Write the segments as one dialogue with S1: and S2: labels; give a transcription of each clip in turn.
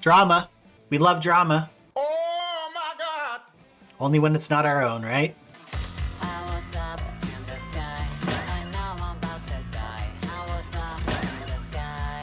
S1: Drama. We love drama.
S2: Oh my god!
S1: Only when it's not our own, right?
S3: I was up in the sky, and now I'm about to die. I was up in the sky.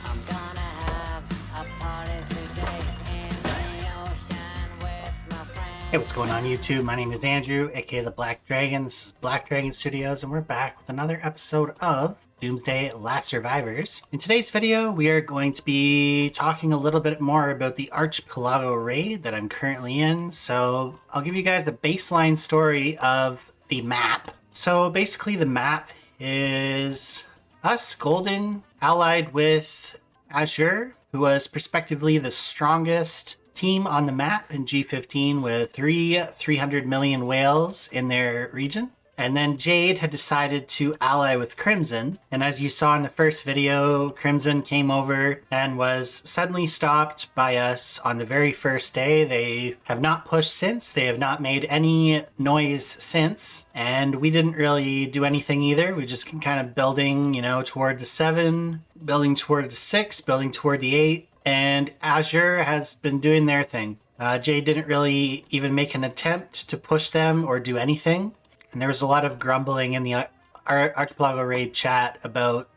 S3: I'm gonna have a party today in the ocean with my friends.
S1: Hey, what's going on YouTube? My name is Andrew, aka the Black Dragon. This is Black Dragon Studios, and we're back with another episode of Doomsday Last Survivors. In today's video, we are going to be talking a little bit more about the Archipelago Raid that I'm currently in. So I'll give you guys the baseline story of the map. So basically the map is us, Golden, allied with Azure, who was prospectively the strongest team on the map in G15 with 300 million whales in their region. And then Jade had decided to ally with Crimson. And as you saw in the first video, Crimson came over and was suddenly stopped by us on the very first day. They have not pushed since. They have not made any noise since. And we didn't really do anything either. We just kind of building, toward the 7, building toward the 6, building toward the 8. And Azure has been doing their thing. Jade didn't really even make an attempt to push them or do anything. And there was a lot of grumbling in the Archipelago Raid chat about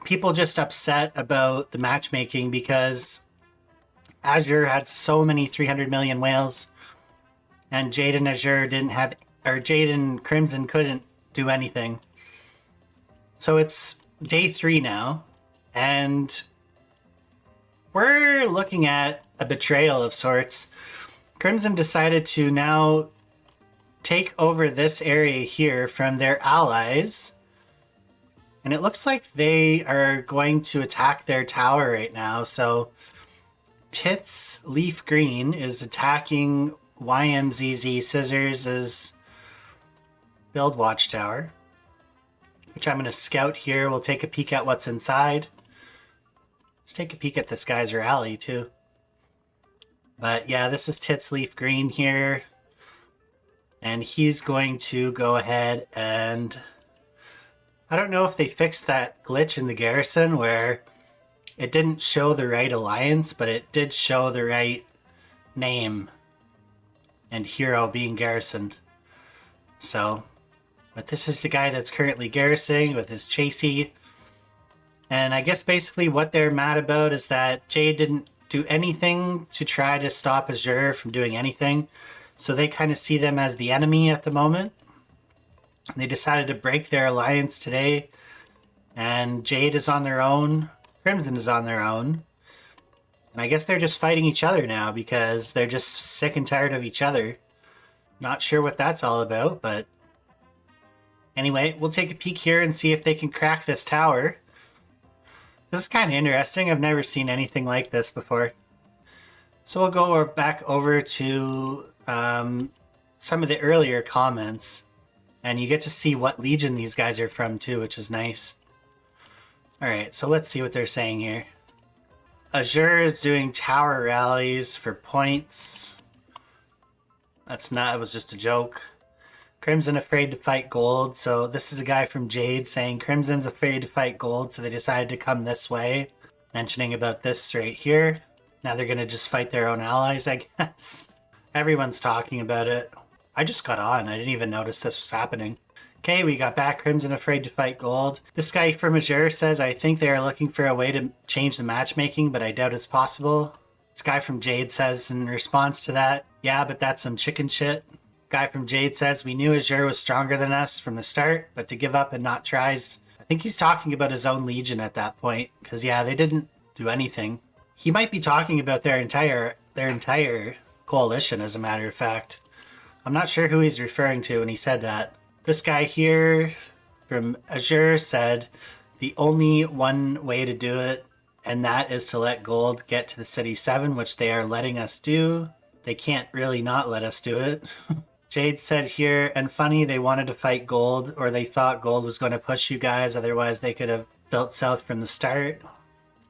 S1: people just upset about the matchmaking because Azure had so many 300 million whales and Jade and Azure didn't have, or Jade and Crimson couldn't do anything. So it's day 3 now, and we're looking at a betrayal of sorts. Crimson decided to now take over this area here from their allies, and it looks like they are going to attack their tower right now. So Tits Leaf Green is attacking YMZZ Scissors' build watchtower, which I'm going to scout here. We'll take a peek at what's inside. Let's take a peek at this guy's rally too. But yeah, this is Tits Leaf Green here. And he's going to go ahead and... I don't know if they fixed that glitch in the garrison where it didn't show the right alliance, but it did show the right name and hero being garrisoned. So, but this is the guy that's currently garrisoning with his chasey. And I guess basically what they're mad about is that Jade didn't do anything to try to stop Azure from doing anything. So they kind of see them as the enemy at the moment. They decided to break their alliance today. And Jade is on their own. Crimson is on their own. And I guess they're just fighting each other now because they're just sick and tired of each other. Not sure what that's all about, but... Anyway, we'll take a peek here and see if they can crack this tower. This is kind of interesting. I've never seen anything like this before. So we'll go back over to some of the earlier comments, and you get to see what legion these guys are from too, which is nice. Alright, so let's see what they're saying here. Azure is doing tower rallies for points. That's not, it was just a joke. Crimson afraid to fight gold. So this is a guy from Jade saying Crimson's afraid to fight gold, so they decided to come this way. Mentioning about this right here. Now they're going to just fight their own allies, I guess. Everyone's talking about it. I just got on. I didn't even notice this was happening. Okay, we got back. Crimson afraid to fight gold. This guy from Azure says, I think they are looking for a way to change the matchmaking, but I doubt it's possible. This guy from Jade says in response to that, yeah, but that's some chicken shit. Guy from Jade says, we knew Azure was stronger than us from the start, but to give up and not tries. I think he's talking about his own legion at that point, because yeah, they didn't do anything. He might be talking about their entire coalition, as a matter of fact. I'm not sure who he's referring to when he said that. This guy here from Azure said the only one way to do it, and that is to let gold get to the city 7, which they are letting us do. They can't really not let us do it. Jade said here, and funny, they wanted to fight gold, or they thought gold was going to push you guys, otherwise they could have built south from the start.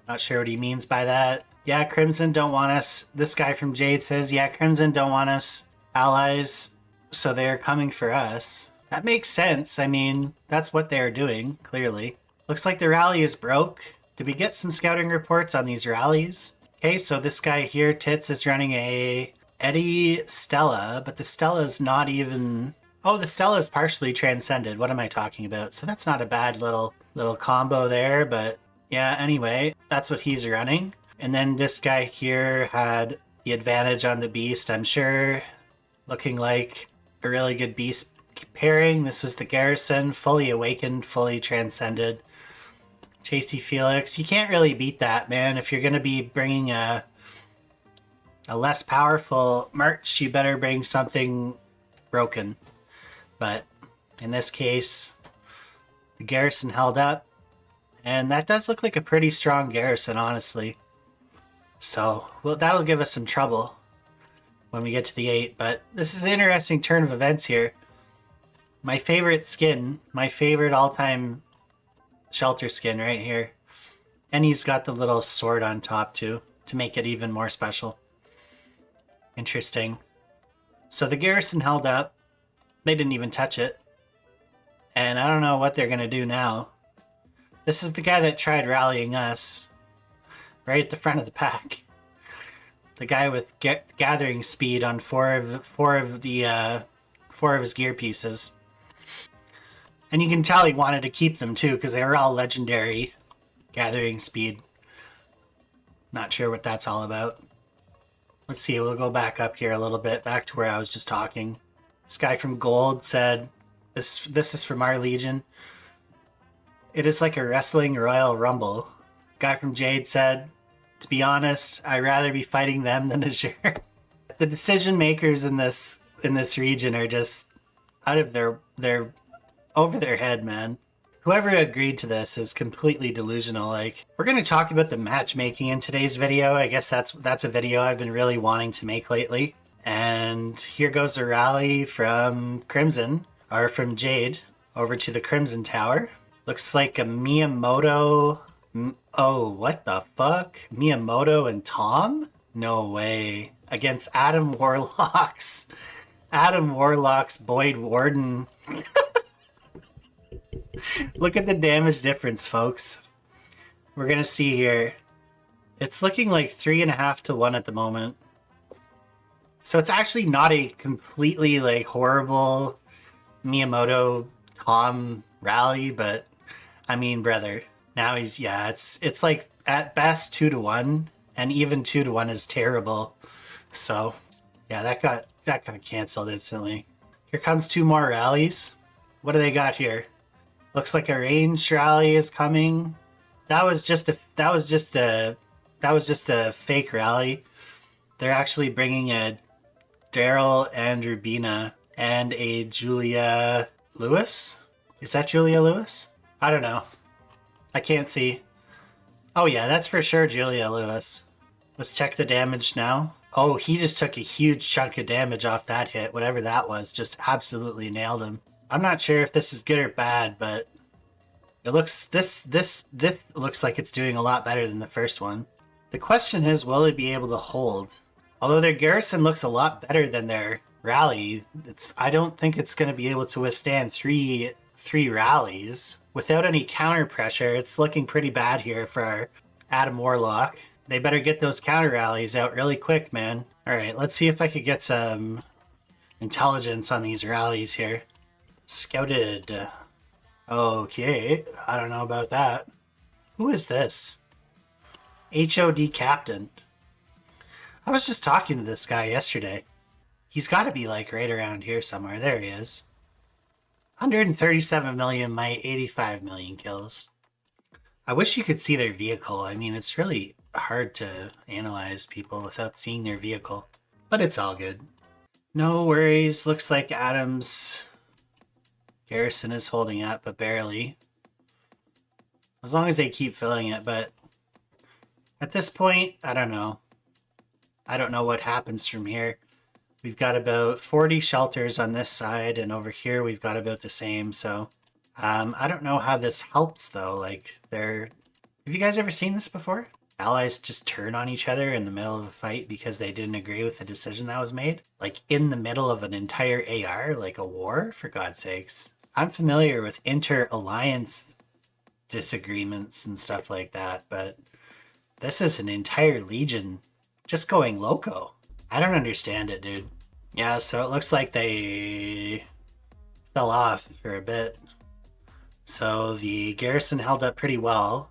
S1: Not sure what he means by that. Yeah, Crimson don't want us. This guy from Jade says, yeah, Crimson don't want us allies, so they're coming for us. That makes sense. I mean, that's what they're doing, clearly. Looks like the rally is broke. Did we get some scouting reports on these rallies? Okay, so this guy here, Tits, is running a Eddie Stella, but the Stella is not even... Oh, the Stella is partially transcended. What am I talking about? So that's not a bad little combo there, but yeah, anyway, that's what he's running. And then this guy here had the advantage on the Beast, I'm sure. Looking like a really good Beast pairing. This was the Garrison, fully awakened, fully transcended. Chasey Felix, you can't really beat that, man. If you're going to be bringing a less powerful March, you better bring something broken. But in this case, the Garrison held up. And that does look like a pretty strong Garrison, honestly. So, well, that'll give us some trouble when we get to the 8. But this is an interesting turn of events here. My favorite skin, my favorite all-time shelter skin right here. And he's got the little sword on top too, to make it even more special. Interesting. So the Garrison held up. They didn't even touch it. And I don't know what they're going to do now. This is the guy that tried rallying us. Right at the front of the pack. The guy with gathering speed on four of his gear pieces. And you can tell he wanted to keep them too, because they were all legendary gathering speed. Not sure what that's all about. Let's see, we'll go back up here a little bit, back to where I was just talking. This guy from Gold said, this is from our Legion. It is like a wrestling Royal Rumble. Guy from Jade said, to be honest, I'd rather be fighting them than Azure. The decision makers in this region are just out of their over their head, man. Whoever agreed to this is completely delusional. Like, we're going to talk about the matchmaking in today's video. I guess that's a video I've been really wanting to make lately. And here goes a rally from Crimson, or from Jade, over to the Crimson Tower. Looks like a Miyamoto... Oh, what the fuck? Miyamoto and Tom? No way. Against Adam Warlock's... Adam Warlock's Boyd Warden. Look at the damage difference, folks. We're gonna see here. It's looking like 3.5 to 1 at the moment. So it's actually not a completely like horrible Miyamoto Tom rally, but I mean, brother, now he's, yeah, it's like at best 2 to 1, and even 2 to 1 is terrible. So yeah, that got canceled instantly. Here comes 2 more rallies. What do they got here? Looks like a ranged rally is coming. That was just a fake rally. They're actually bringing a Daryl and Rubina and a Julia Lewis. Is that Julia Lewis? I don't know. I can't see. Oh yeah, that's for sure Julia Lewis. Let's check the damage now. Oh, he just took a huge chunk of damage off that hit. Whatever that was, just absolutely nailed him. I'm not sure if this is good or bad, but it looks this looks like it's doing a lot better than the first one. The question is, will it be able to hold? Although their garrison looks a lot better than their rally, I don't think it's going to be able to withstand three rallies without any counter pressure. It's looking pretty bad here for our Adam Warlock. They better get those counter rallies out really quick, man. All right, let's see if I could get some intelligence on these rallies here. Scouted. Okay, I don't know about that. Who is this? HOD Captain. I was just talking to this guy yesterday. He's got to be like right around here somewhere. There he is. 137 million might, 85 million kills. I wish you could see their vehicle. I mean, it's really hard to analyze people without seeing their vehicle. But it's all good. No worries. Looks like Adam's garrison is holding up, but barely. As long as they keep filling it, but at this point, I don't know. I don't know what happens from here. We've got about 40 shelters on this side, and over here we've got about the same, so I don't know how this helps though. Like, have you guys ever seen this before? Allies just turn on each other in the middle of a fight because they didn't agree with the decision that was made? Like in the middle of an entire AR, like a war, for God's sakes. I'm familiar with inter-alliance disagreements and stuff like that, but this is an entire legion just going loco. I don't understand it, dude. Yeah, so it looks like they fell off for a bit. So the garrison held up pretty well.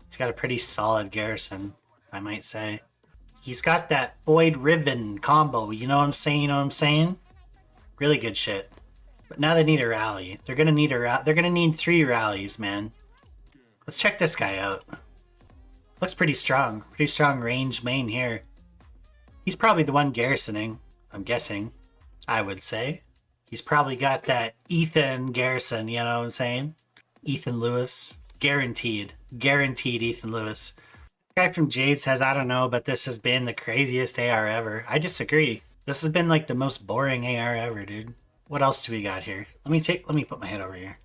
S1: He's got a pretty solid garrison, I might say. He's got that Void Ribbon combo, you know what I'm saying? You know what I'm saying? Really good shit. But now they need a rally. They're gonna need they're gonna need 3 rallies, man. Let's check this guy out. Looks pretty strong. Pretty strong range main here. He's probably the one garrisoning, I'm guessing. I would say. He's probably got that Ethan garrison, you know what I'm saying? Ethan Lewis. Guaranteed. Guaranteed Ethan Lewis. Guy from Jade says, I don't know, but this has been the craziest AR ever. I disagree. This has been like the most boring AR ever, dude. What else do we got here? Let me put my head over here.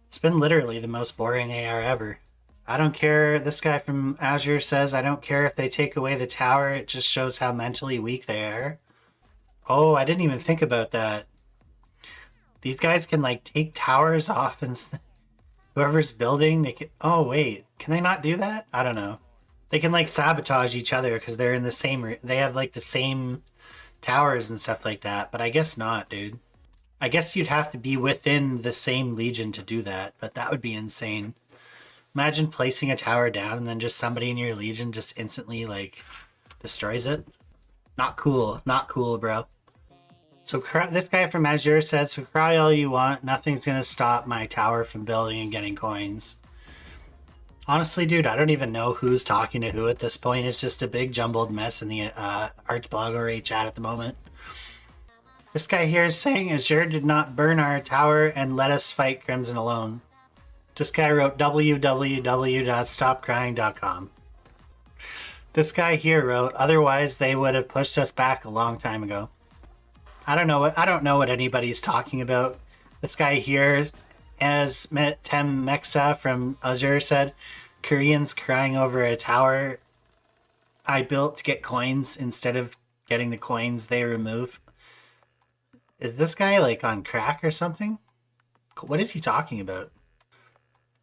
S1: It's been literally the most boring AR ever. I don't care. This guy from Azure says, I don't care if they take away the tower. It just shows how mentally weak they are. Oh, I didn't even think about that. These guys can like take towers off and whoever's building, they can... Oh, wait. Can they not do that? I don't know. They can like sabotage each other because they're in the same... They have like the same towers and stuff like that. But I guess not, dude. I guess you'd have to be within the same legion to do that. But that would be insane. Imagine placing a tower down and then just somebody in your legion just instantly like destroys it. Not cool. Not cool, bro. So this guy from Azure said, so cry all you want. Nothing's going to stop my tower from building and getting coins. Honestly, dude, I don't even know who's talking to who at this point. It's just a big jumbled mess in the Archipelago Raid chat at the moment. This guy here is saying Azure did not burn our tower and let us fight Crimson alone. This guy wrote www.stopcrying.com. This guy here wrote, otherwise they would have pushed us back a long time ago. I don't know what anybody's talking about. This guy here, as Tem Mexa from Azure said, Koreans crying over a tower I built to get coins instead of getting the coins they remove. Is this guy like on crack or something? What is he talking about?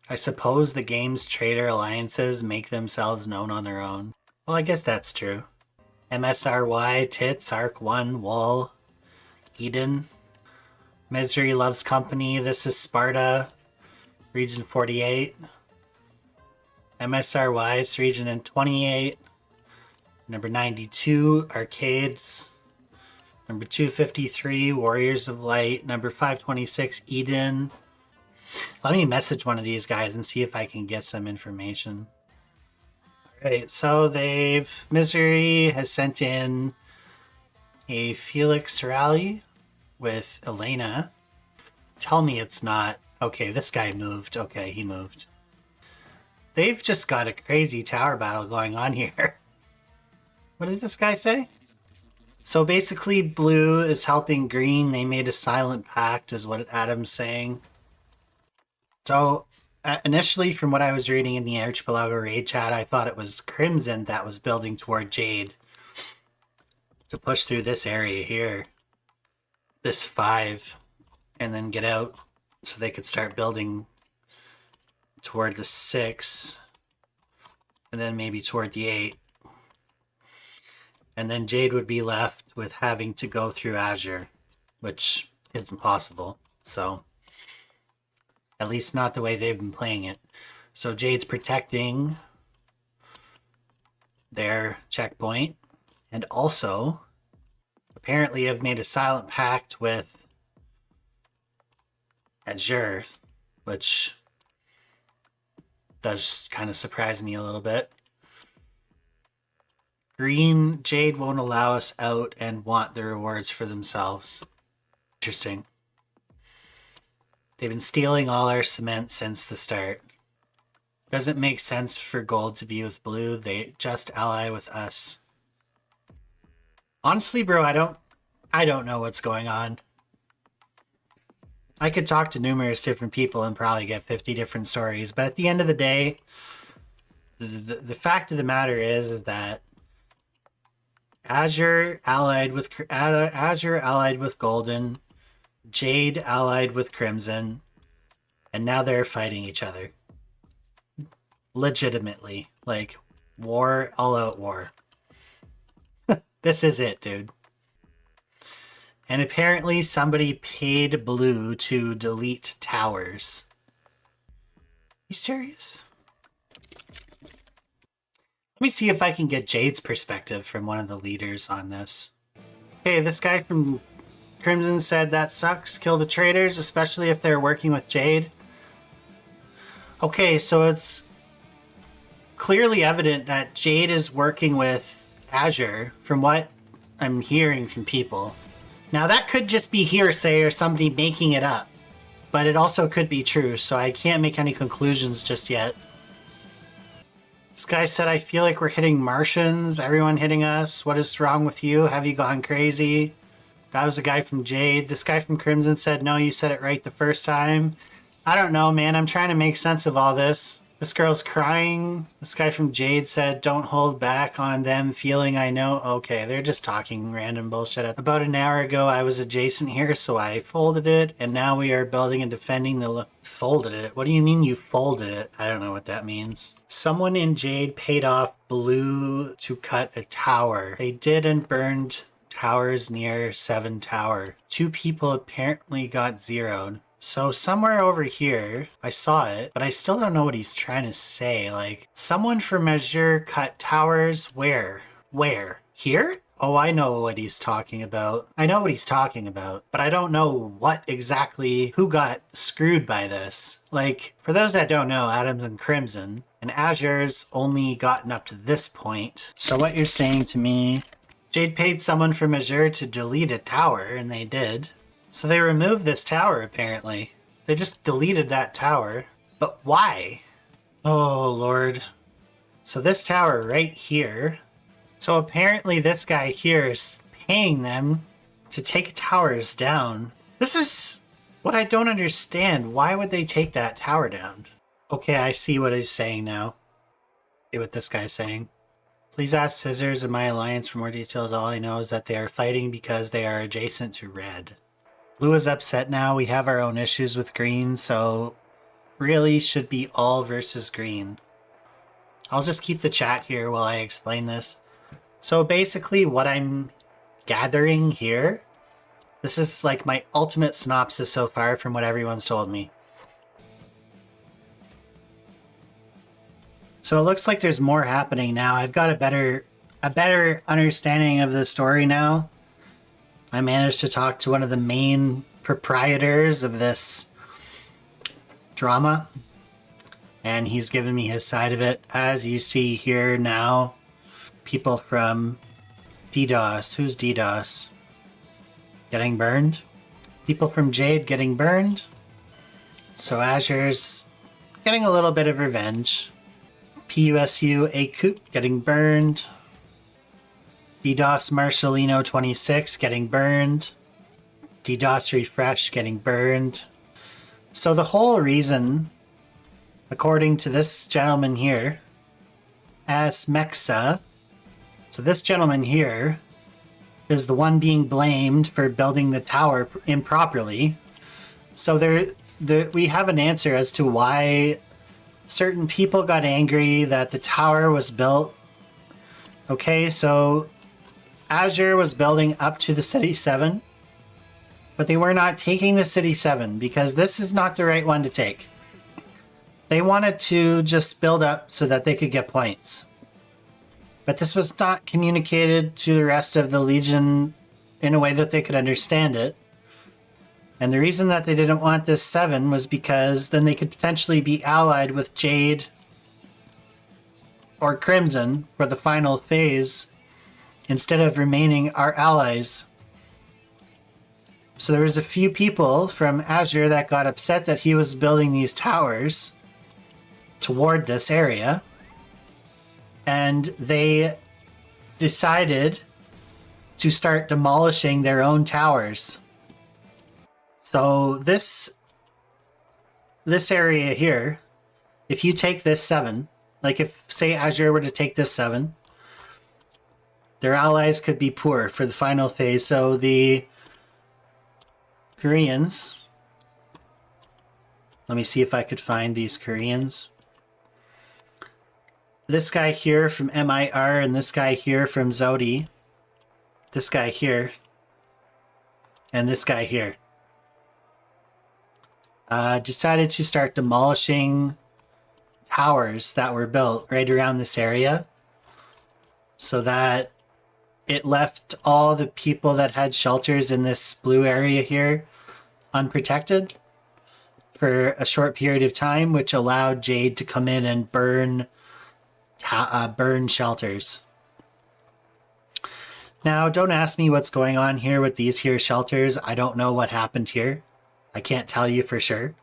S1: I suppose the game's trader alliances make themselves known on their own. Well, I guess that's true. MSRY, Tits, Arc 1, Wall, Eden, Misery Loves Company, This is Sparta, Region 48, MSRY's Region in 28, number 92, Arcades, number 253, Warriors of Light, number 526, Eden. Let me message one of these guys and see if I can get some information. Alright, so Misery has sent in a Felix rally with Elena. Tell me it's not... Okay, this guy moved. Okay, he moved. They've just got a crazy tower battle going on here. What did this guy say? So basically, blue is helping green. They made a silent pact, is what Adam's saying. So, initially, from what I was reading in the Archipelago Raid chat, I thought it was Crimson that was building toward Jade to push through this area here. This 5, and then get out so they could start building toward the 6, and then maybe toward the 8. And then Jade would be left with having to go through Azure, which isn't possible. So, at least not the way they've been playing it. So Jade's protecting their checkpoint, and also apparently have made a silent pact with Azure, which does kind of surprise me a little bit. Green, Jade won't allow us out and want the rewards for themselves. Interesting. They've been stealing all our cement since the start. Doesn't make sense for gold to be with blue. They just ally with us. Honestly, bro, I don't know what's going on. I could talk to numerous different people and probably get 50 different stories, but at the end of the day, the fact of the matter is that Azure allied with Golden, Jade allied with Crimson, and now they're fighting each other. Legitimately. Like, war, all out war. This is it, dude. And apparently somebody paid Blue to delete towers. You serious? Let me see if I can get Jade's perspective from one of the leaders on this. Hey, this guy from Crimson said that sucks. Kill the traitors, especially if they're working with Jade. Okay, so it's clearly evident that Jade is working with Azure from what I'm hearing from people. Now that could just be hearsay or somebody making it up, but it also could be true, so I can't make any conclusions just yet. This guy said, I feel like we're hitting Martians, everyone hitting us. What is wrong with you? Have you gone crazy? That was a guy from Jade. This guy from Crimson said, no, you said it right the first time. I don't know, man. I'm trying to make sense of all this. This girl's crying. This guy from Jade said, don't hold back on them feeling I know. Okay, they're just talking random bullshit. About an hour ago, I was adjacent here, so I folded it, and now we are building and defending the... Folded it? What do you mean you folded it? I don't know what that means. Someone in Jade paid off Blue to cut a tower. They did and burned towers near 7 Tower. 2 people apparently got zeroed. So somewhere over here, I saw it, but I still don't know what he's trying to say. Like, someone from Azure cut towers where? Where? Here? Oh, I know what he's talking about. I know what he's talking about, but I don't know what exactly, who got screwed by this. Like, for those that don't know, Adams and Crimson, and Azure's only gotten up to this point. So what you're saying to me, Jade paid someone from Azure to delete a tower, and they did. So they removed this tower, apparently. They just deleted that tower. But why? Oh, Lord. So this tower right here. So apparently this guy here is paying them to take towers down. This is what I don't understand. Why would they take that tower down? Okay, I see what he's saying now. See what this guy's saying. Please ask Scissors and my alliance for more details. All I know is that they are fighting because they are adjacent to red. Blue is upset now. We have our own issues with green, so really should be all versus green. I'll just keep the chat here while I explain this. So basically what I'm gathering here, this is like my ultimate synopsis so far from what everyone's told me. So it looks like there's more happening now. I've got a better understanding of the story now. I managed to talk to one of the main proprietors of this drama, and he's given me his side of it. As you see here now, people from DDoS. Who's DDoS? Getting burned. People from Jade getting burned. So Azure's getting a little bit of revenge. PUSU Acoop getting burned. DDoS Marcelino 26 getting burned. DDoS Refresh getting burned. So the whole reason, according to this gentleman here, as Mexa, so this gentleman here is the one being blamed for building the tower improperly. So we have an answer as to why certain people got angry that the tower was built. Okay, so Azure was building up to the City 7, but they were not taking the City 7 because this is not the right one to take. They wanted to just build up so that they could get points. But this was not communicated to the rest of the Legion in a way that they could understand it. And the reason that they didn't want this 7 was because then they could potentially be allied with Jade or Crimson for the final phase instead of remaining our allies. So there was a few people from Azure that got upset that he was building these towers toward this area. And they decided to start demolishing their own towers. So this area here, if you take this 7, like if, say, Azure were to take this 7, their allies could be poor for the final phase. So the Koreans, let me see if I could find these Koreans. this guy here from MIR and this guy here from Zodi, this guy here, and this guy here, decided to start demolishing towers that were built right around this area, so that it left all the people that had shelters in this blue area here unprotected for a short period of time, which allowed Jade to come in and burn shelters. Now, don't ask me what's going on here with these here shelters. I don't know what happened here. I can't tell you for sure.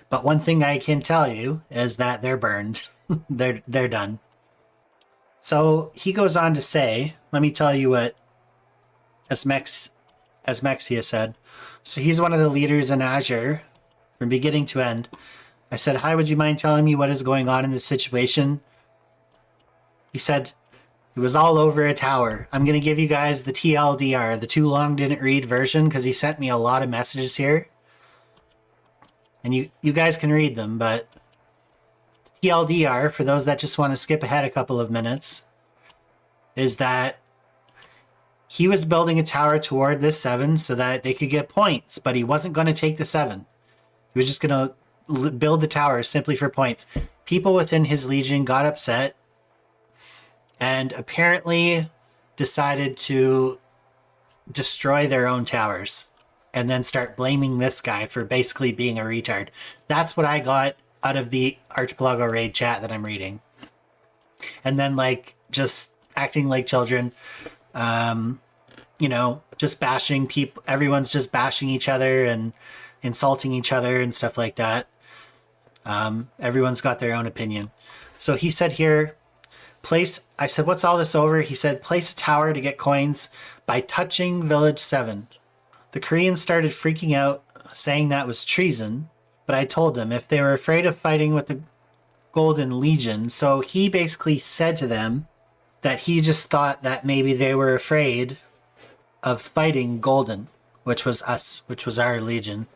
S1: But one thing I can tell you is that they're burned. they're done. So he goes on to say, let me tell you what Asmexia said. So he's one of the leaders in Azure from beginning to end. I said, hi, would you mind telling me what is going on in this situation? He said, it was all over a tower. I'm going to give you guys the TLDR, the too long didn't read version, because he sent me a lot of messages here. And you guys can read them, but TLDR, for those that just want to skip ahead a couple of minutes, is that he was building a tower toward this 7 so that they could get points, but he wasn't going to take the 7. He was just going to build the tower simply for points. People within his legion got upset and apparently decided to destroy their own towers and then start blaming this guy for basically being a retard. That's what I got out of the Archipelago Raid chat that I'm reading. And then, like, just acting like children, you know, just bashing people. Everyone's just bashing each other and insulting each other and stuff like that. Everyone's got their own opinion. So he said here, I said, what's all this over? He said, place a tower to get coins by touching Village 7. The Koreans started freaking out, saying that was treason, but I told them if they were afraid of fighting with the Golden Legion, so he basically said to them that he just thought that maybe they were afraid of fighting Golden, which was us, which was our Legion.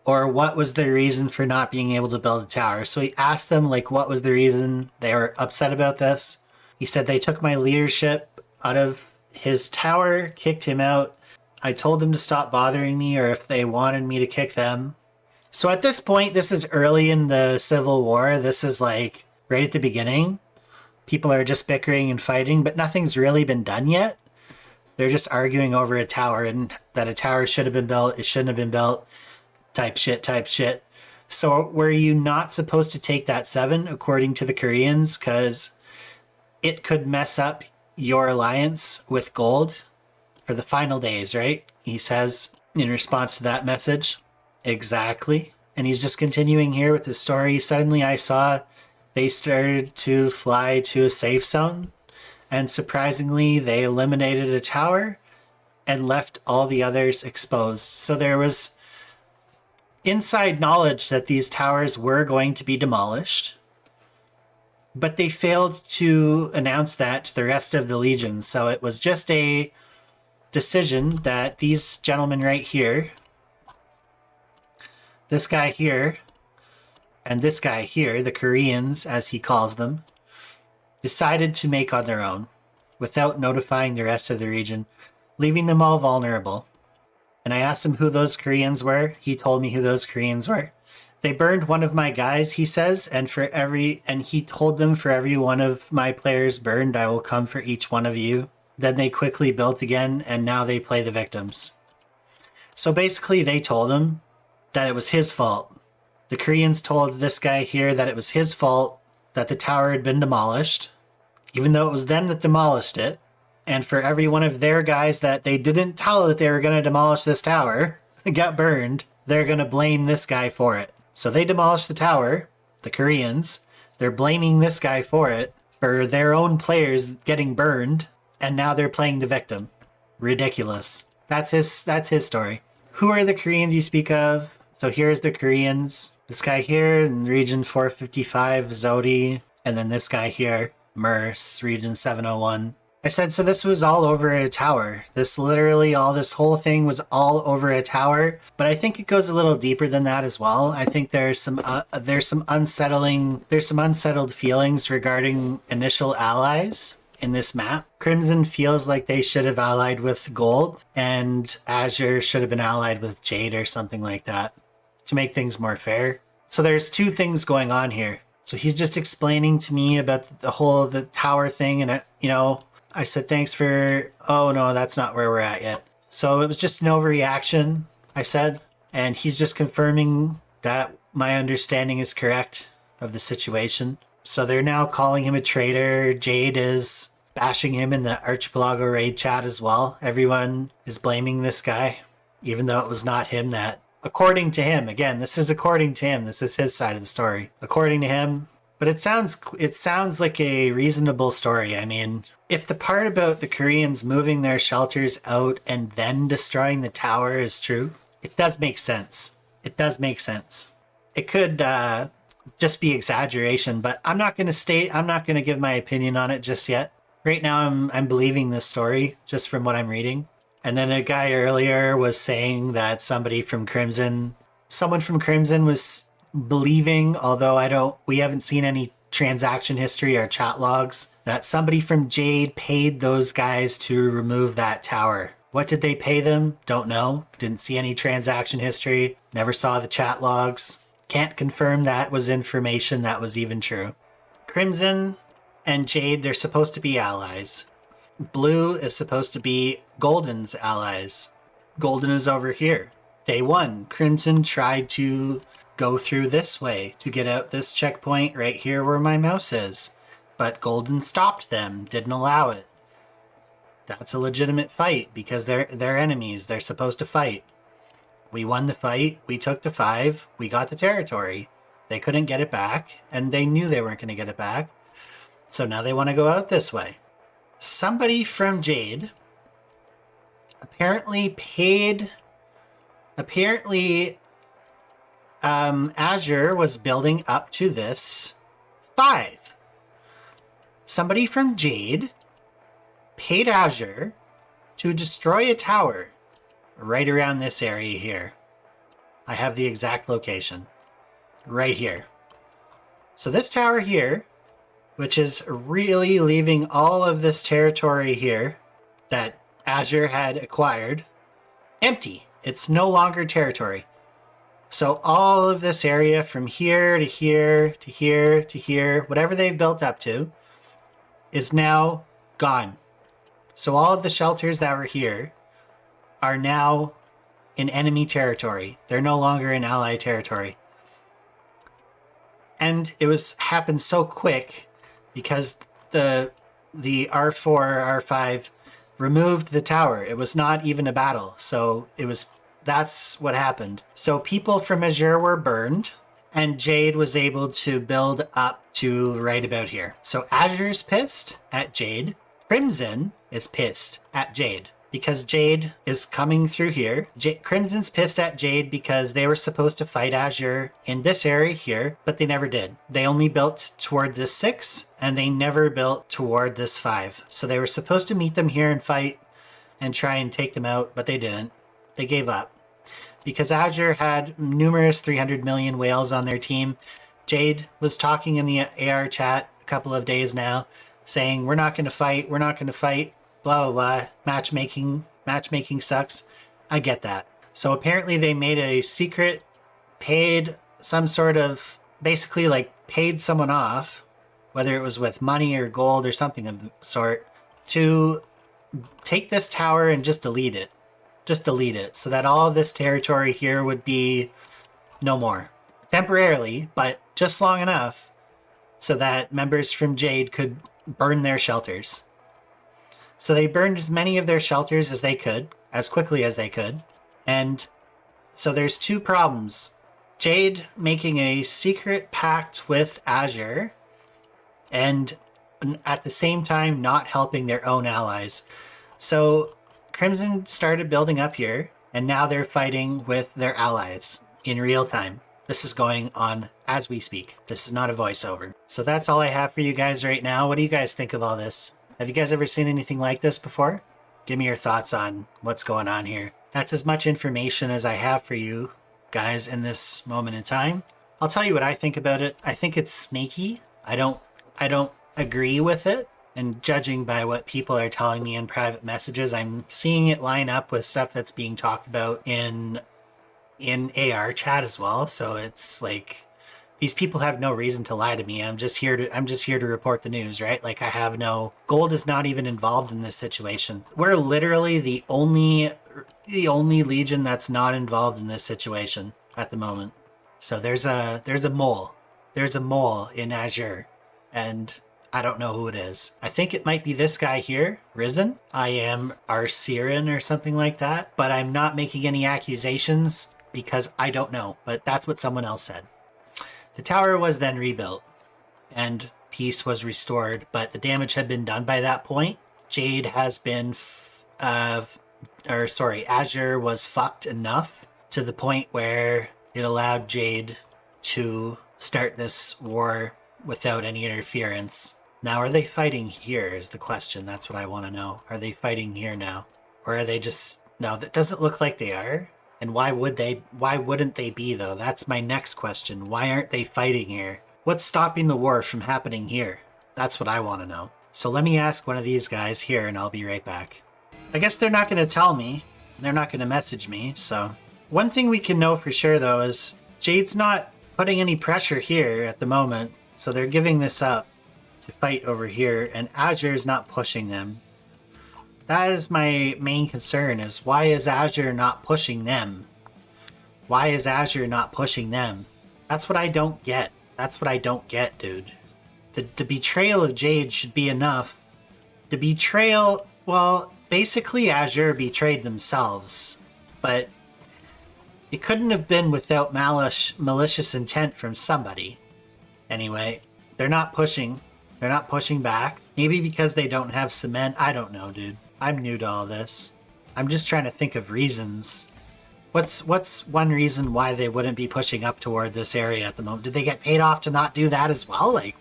S1: Or what was the reason for not being able to build a tower. So he asked them, like, what was the reason they were upset about this. He said they took my leadership out of his tower, kicked him out. I told them to stop bothering me, or if they wanted me to kick them. So at this point, this is early in the Civil War. This is like right at the beginning. People are just bickering and fighting, but nothing's really been done yet. They're just arguing over a tower and that a tower should have been built, it shouldn't have been built, type shit. So were you not supposed to take that 7 according to the Koreans? Because it could mess up your alliance with gold for the final days, right? He says in response to that message. Exactly. And he's just continuing here with his story. Suddenly I saw they started to fly to a safe zone. And surprisingly, they eliminated a tower and left all the others exposed. So there was inside knowledge that these towers were going to be demolished, but they failed to announce that to the rest of the Legion. So it was just a decision that these gentlemen right here, this guy here, and this guy here, the Koreans, as he calls them, decided to make on their own without notifying the rest of the region, leaving them all vulnerable. And I asked him who those Koreans were. He told me who those Koreans were. They burned one of my guys, he says, and he told them for every one of my players burned, I will come for each one of you. Then they quickly built again, and now they play the victims. So basically they told him that it was his fault. The Koreans told this guy here that it was his fault that the tower had been demolished, even though it was them that demolished it. And for every one of their guys that they didn't tell that they were going to demolish this tower, got burned, they're going to blame this guy for it. So they demolished the tower, the Koreans. They're blaming this guy for it, for their own players getting burned, and now they're playing the victim. Ridiculous. That's his story. Who are the Koreans you speak of? So here's the Koreans. This guy here in region 455, Zodi. And then this guy here, Merce, region 701. I said, so this was all over a tower. This literally, this whole thing was all over a tower. But I think it goes a little deeper than that as well. I think there's some unsettled feelings regarding initial allies in this map. Crimson feels like they should have allied with Gold, and Azure should have been allied with Jade or something like that to make things more fair. So there's two things going on here. So he's just explaining to me about the tower thing, and I said, thanks for, oh no, that's not where we're at yet. So it was just an overreaction, I said, and he's just confirming that my understanding is correct of the situation. So they're now calling him a traitor. Jade is bashing him in the Archipelago Raid chat as well. Everyone is blaming this guy, even though it was not him that, according to him, again, this is according to him, this is his side of the story. According to him, but it sounds like a reasonable story. I mean, if the part about the Koreans moving their shelters out and then destroying the tower is true, it does make sense. It does make sense. It could just be exaggeration, but I'm not going to give my opinion on it just yet. Right now, I'm believing this story just from what I'm reading. And then a guy earlier was saying that someone from Crimson was believing, although we haven't seen any transaction history or chat logs, that somebody from Jade paid those guys to remove that tower. What did they pay them? Don't know. Didn't see any transaction history. Never saw the chat logs. Can't confirm that was information that was even true. Crimson and Jade, they're supposed to be allies. Blue is supposed to be Golden's allies. Golden is over here. Day one, Crimson tried to go through this way to get out this checkpoint right here where my mouse is. But Golden stopped them, didn't allow it. That's a legitimate fight because they're enemies. They're supposed to fight. We won the fight. We took the 5. We got the territory. They couldn't get it back, and they knew they weren't going to get it back. So now they want to go out this way. Somebody from Jade apparently Azure was building up to this 5. Somebody from Jade paid Azure to destroy a tower right around this area here. I have the exact location. Right here. So this tower here, which is really leaving all of this territory here that Azure had acquired empty. It's no longer territory. So all of this area from here to here to here to here, whatever they've built up to, is now gone. So all of the shelters that were here are now in enemy territory. They're no longer in ally territory. And it happened so quick because the R4, R5 removed the tower. It was not even a battle. So that's what happened. So people from Azure were burned, and Jade was able to build up to right about here. So Azure's pissed at Jade. Crimson is pissed at Jade because Jade is coming through here. Crimson's pissed at Jade because they were supposed to fight Azure in this area here, but they never did. They only built toward this 6, and they never built toward this 5. So they were supposed to meet them here and fight and try and take them out, but they didn't. They gave up. Because Azure had numerous 300 million whales on their team, Jade was talking in the AR chat a couple of days now, saying, we're not going to fight, blah, blah, blah. Matchmaking sucks. I get that. So apparently they made a secret, paid some sort of, basically like paid someone off, whether it was with money or gold or something of the sort, to take this tower and just delete it. Just delete it so that all of this territory here would be no more. Temporarily, but just long enough so that members from Jade could burn their shelters. So they burned as many of their shelters as they could, as quickly as they could. And so there's 2 problems. Jade making a secret pact with Azure and at the same time not helping their own allies. So Crimson started building up here, and now they're fighting with their allies in real time. This is going on as we speak. This is not a voiceover. So that's all I have for you guys right now. What do you guys think of all this? Have you guys ever seen anything like this before? Give me your thoughts on what's going on here. That's as much information as I have for you guys in this moment in time. I'll tell you what I think about it. I think it's snaky. I don't agree with it. And judging by what people are telling me in private messages, I'm seeing it line up with stuff that's being talked about in AR chat as well. So it's like, these people have no reason to lie to me. I'm just here to report the news, right? Like, gold is not even involved in this situation. We're literally the only legion that's not involved in this situation at the moment. So there's a mole. There's a mole in Azure, and I don't know who it is. I think it might be this guy here, Risen. I am Arsirin or something like that, but I'm not making any accusations because I don't know, but that's what someone else said. The tower was then rebuilt and peace was restored, but the damage had been done by that point. Jade has been, Azure was fucked enough to the point where it allowed Jade to start this war without any interference. Now, are they fighting here is the question. That's what I want to know. Are they fighting here now? Or are they just... No, that doesn't look like they are. And why wouldn't they be, though? That's my next question. Why aren't they fighting here? What's stopping the war from happening here? That's what I want to know. So let me ask one of these guys here, and I'll be right back. I guess they're not going to tell me. They're not going to message me, so... One thing we can know for sure, though, is Jade's not putting any pressure here at the moment, so they're giving this up to fight over here, and Azure's not pushing them. That is my main concern, is why is Azure not pushing them? Why is Azure not pushing them? That's what I don't get. That's what I don't get, dude. The betrayal of Jade should be enough. The betrayal, well, basically Azure betrayed themselves, but it couldn't have been without malicious intent from somebody. Anyway, they're not pushing. They're not pushing back. Maybe because they don't have cement. I don't know, dude. I'm new to all this. I'm just trying to think of reasons. What's one reason why they wouldn't be pushing up toward this area at the moment? Did they get paid off to not do that as well? Like,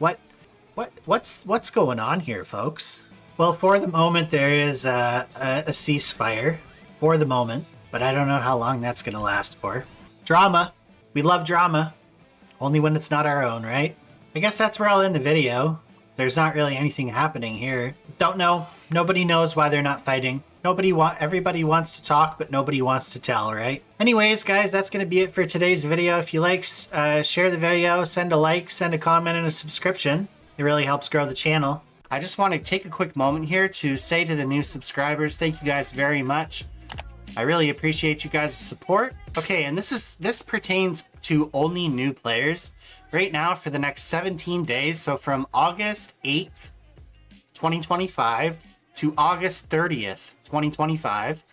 S1: what's going on here, folks? Well, for the moment, there is a ceasefire. For the moment. But I don't know how long that's going to last for. Drama. We love drama. Only when it's not our own, right? I guess that's where I'll end the video. There's not really anything happening here. Don't know. Nobody knows why they're not fighting. Everybody wants to talk, but nobody wants to tell, right? Anyways, guys, that's going to be it for today's video. If you like, share the video, send a like, send a comment, and a subscription. It really helps grow the channel. I just want to take a quick moment here to say to the new subscribers, thank you guys very much. I really appreciate you guys' support. Okay, and this pertains to only new players. Right now, for the next 17 days, so from August 8th, 2025 to August 30th, 2025,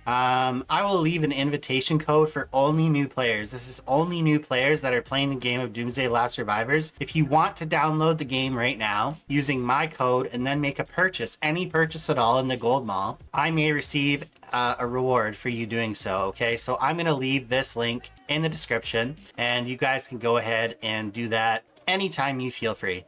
S1: I will leave an invitation code for only new players. This is only new players that are playing the game of Doomsday Last Survivors. If you want to download the game right now using my code and then make a purchase, any purchase at all in the Gold Mall, I may receive a reward for you doing so. Okay, so I'm going to leave this link in the description and you guys can go ahead and do that anytime you feel free.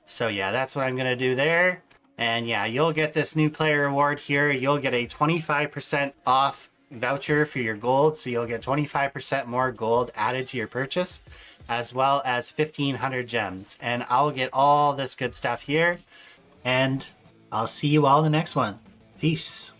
S1: So yeah, that's what I'm going to do there. And yeah, you'll get this new player reward here. You'll get a 25% off voucher for your gold. So you'll get 25% more gold added to your purchase, as well as 1,500 gems. And I'll get all this good stuff here. And I'll see you all in the next one. Peace.